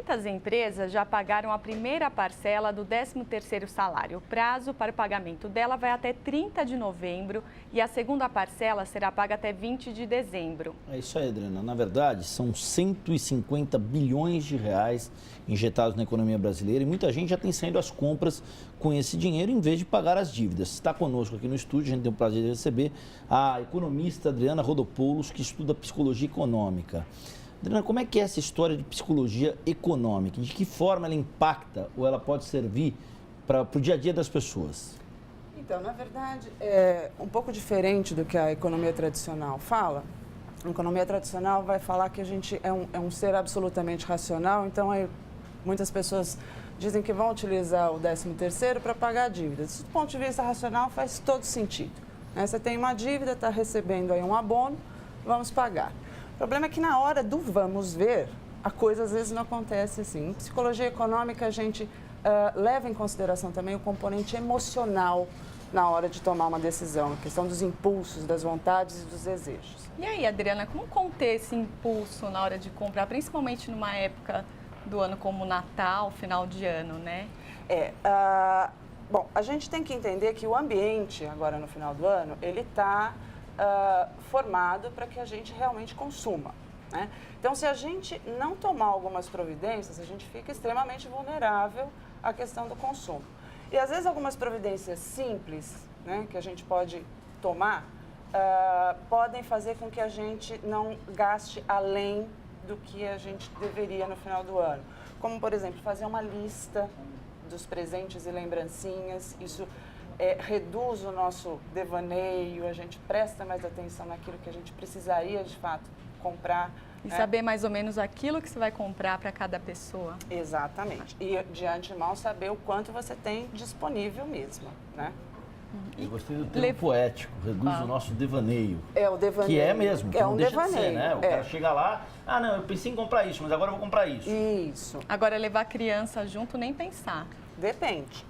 muitas empresas já pagaram a primeira parcela do 13º salário. O prazo para o pagamento dela vai até 30 de novembro e a segunda parcela será paga até 20 de dezembro. É isso aí, Adriana. Na verdade, são 150 bilhões de reais injetados na economia brasileira e muita gente já tem saído às compras com esse dinheiro em vez de pagar as dívidas. Está conosco aqui no estúdio, a gente tem o prazer de receber a economista Adriana Rodopoulos, que estuda psicologia econômica. Adriana, como é que é essa história de psicologia econômica? De que forma ela impacta ou ela pode servir para o dia a dia das pessoas? Então, na verdade, é um pouco diferente do que a economia tradicional fala. A economia tradicional vai falar que a gente é um ser absolutamente racional, então muitas pessoas dizem que vão utilizar o 13º para pagar a dívida. Do ponto de vista racional, faz todo sentido. Você tem uma dívida, está recebendo aí um abono, vamos pagar. O problema é que na hora do vamos ver, a coisa às vezes não acontece assim. Em psicologia econômica, a gente leva em consideração também o componente emocional na hora de tomar uma decisão, a questão dos impulsos, das vontades e dos desejos. E aí, Adriana, como conter esse impulso na hora de comprar, principalmente numa época do ano como Natal, final de ano, né? Bom, a gente tem que entender que o ambiente, agora no final do ano, ele está formado para que a gente realmente consuma, né? Então, se a gente não tomar algumas providências, a gente fica extremamente vulnerável à questão do consumo. E, às vezes, algumas providências simples, né, que a gente pode tomar, podem fazer com que a gente não gaste além do que a gente deveria no final do ano. Como, por exemplo, fazer uma lista dos presentes e lembrancinhas. Isso reduz o nosso devaneio, a gente presta mais atenção naquilo que a gente precisaria, de fato, comprar. E saber mais ou menos aquilo que você vai comprar para cada pessoa. Exatamente. E, de antemão, saber o quanto você tem disponível mesmo, né? Eu gostei do termo poético, reduz o nosso devaneio. É o devaneio. Que é mesmo, que é não um deixa devaneio. de ser, né? O cara chega lá, não, eu pensei em comprar isso, mas agora eu vou comprar isso. Isso. Agora, levar a criança junto, nem pensar. Depende.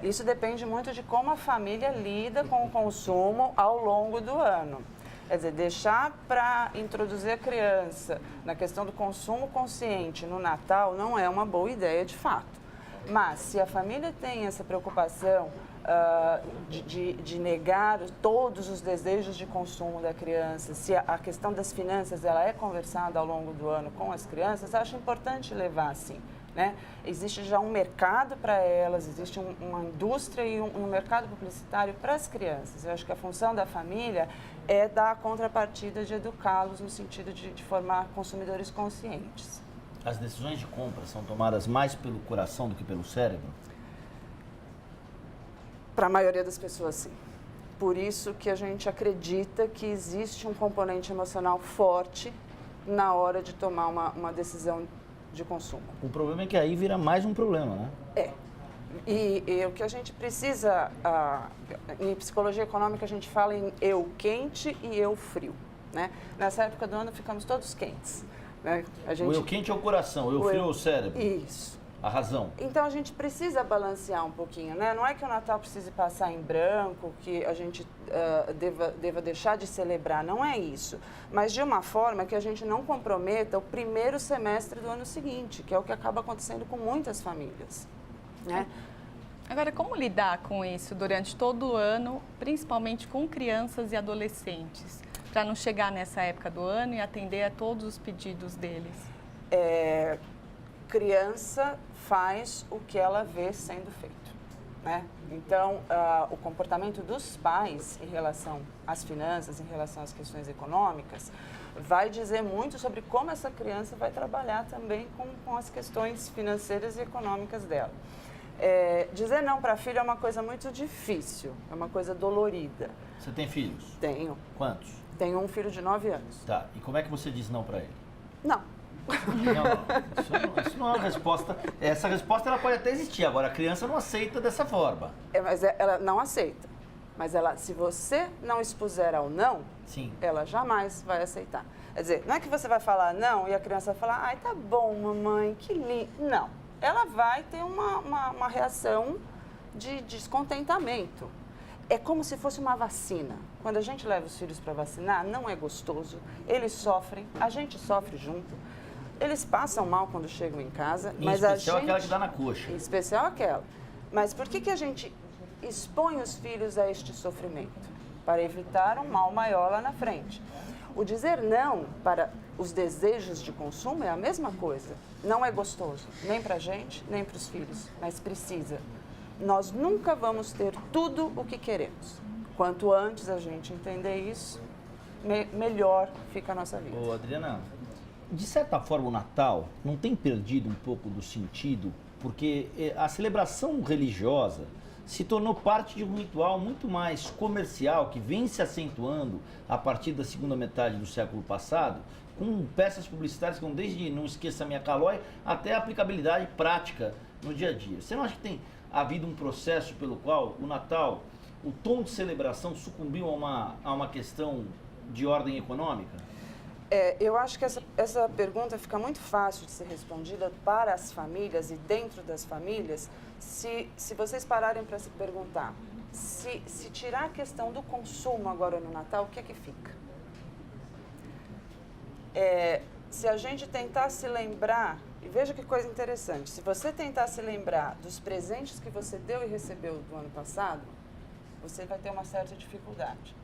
Isso depende muito de como a família lida com o consumo ao longo do ano. Quer dizer, deixar para introduzir a criança na questão do consumo consciente no Natal não é uma boa ideia de fato. Mas, se a família tem essa preocupação de negar todos os desejos de consumo da criança, se a questão das finanças ela é conversada ao longo do ano com as crianças, acho importante levar assim, né? Existe já um mercado para elas, existe uma indústria e um mercado publicitário para as crianças. Eu acho que a função da família é dar a contrapartida de educá-los no sentido de formar consumidores conscientes. As decisões de compra são tomadas mais pelo coração do que pelo cérebro? Para a maioria das pessoas, sim. Por isso que a gente acredita que existe um componente emocional forte na hora de tomar uma decisão de consumo. O problema é que aí vira mais um problema, né? E o que a gente precisa, em psicologia econômica, a gente fala em eu quente e eu frio, né? Nessa época do ano, ficamos todos quentes. Né? O eu quente é o coração, o eu frio é o cérebro. Isso. A razão. Então, a gente precisa balancear um pouquinho, né? Não é que o Natal precise passar em branco, que a gente deva deixar de celebrar, não é isso. Mas de uma forma que a gente não comprometa o primeiro semestre do ano seguinte, que é o que acaba acontecendo com muitas famílias, né? Agora, como lidar com isso durante todo o ano, principalmente com crianças e adolescentes, para não chegar nessa época do ano e atender a todos os pedidos deles? Criança faz o que ela vê sendo feito, né? Então, o comportamento dos pais em relação às finanças, em relação às questões econômicas, vai dizer muito sobre como essa criança vai trabalhar também com as questões financeiras e econômicas dela. Dizer não para filho é uma coisa muito difícil, é uma coisa dolorida. Você tem filhos? Tenho. Quantos? Tenho um filho de 9 anos. Tá, e como é que você diz não para ele? Não. Isso não é uma resposta. Essa resposta ela pode até existir, agora a criança não aceita dessa forma. Mas ela não aceita. Mas se você não expuser ao não, sim, ela jamais vai aceitar. Quer dizer, não é que você vai falar não e a criança vai falar, ai, tá bom, mamãe, que lindo. Não. Ela vai ter uma reação de descontentamento. É como se fosse uma vacina. Quando a gente leva os filhos para vacinar, não é gostoso. Eles sofrem, a gente sofre junto. eles passam mal quando chegam em casa, Em mas especial a gente... aquela que dá na coxa. Em especial aquela. Mas por que a gente expõe os filhos a este sofrimento? Para evitar um mal maior lá na frente. O dizer não para os desejos de consumo é a mesma coisa. Não é gostoso, nem para a gente, nem para os filhos, mas precisa. Nós nunca vamos ter tudo o que queremos. Quanto antes a gente entender isso, melhor fica a nossa vida. Ô, Adriana, de certa forma o Natal não tem perdido um pouco do sentido, porque a celebração religiosa se tornou parte de um ritual muito mais comercial, que vem se acentuando a partir da segunda metade do século passado, com peças publicitárias que vão desde Não Esqueça Minha Calói até a aplicabilidade prática no dia a dia. Você não acha que tem havido um processo pelo qual o Natal, o tom de celebração sucumbiu a uma questão de ordem econômica? Eu acho que essa pergunta fica muito fácil de ser respondida para as famílias e dentro das famílias, se vocês pararem para se perguntar, se tirar a questão do consumo agora no Natal, o que é que fica? Se a gente tentar se lembrar, e veja que coisa interessante, se você tentar se lembrar dos presentes que você deu e recebeu do ano passado, você vai ter uma certa dificuldade.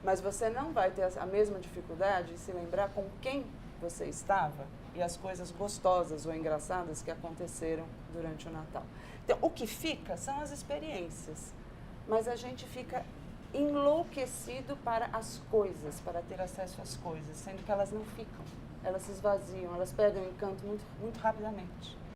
Mas você não vai ter a mesma dificuldade de se lembrar com quem você estava e as coisas gostosas ou engraçadas que aconteceram durante o Natal. Então, o que fica são as experiências, mas a gente fica enlouquecido para as coisas, para ter acesso às coisas, sendo que elas não ficam, elas se esvaziam, elas perdem o encanto muito, muito rapidamente.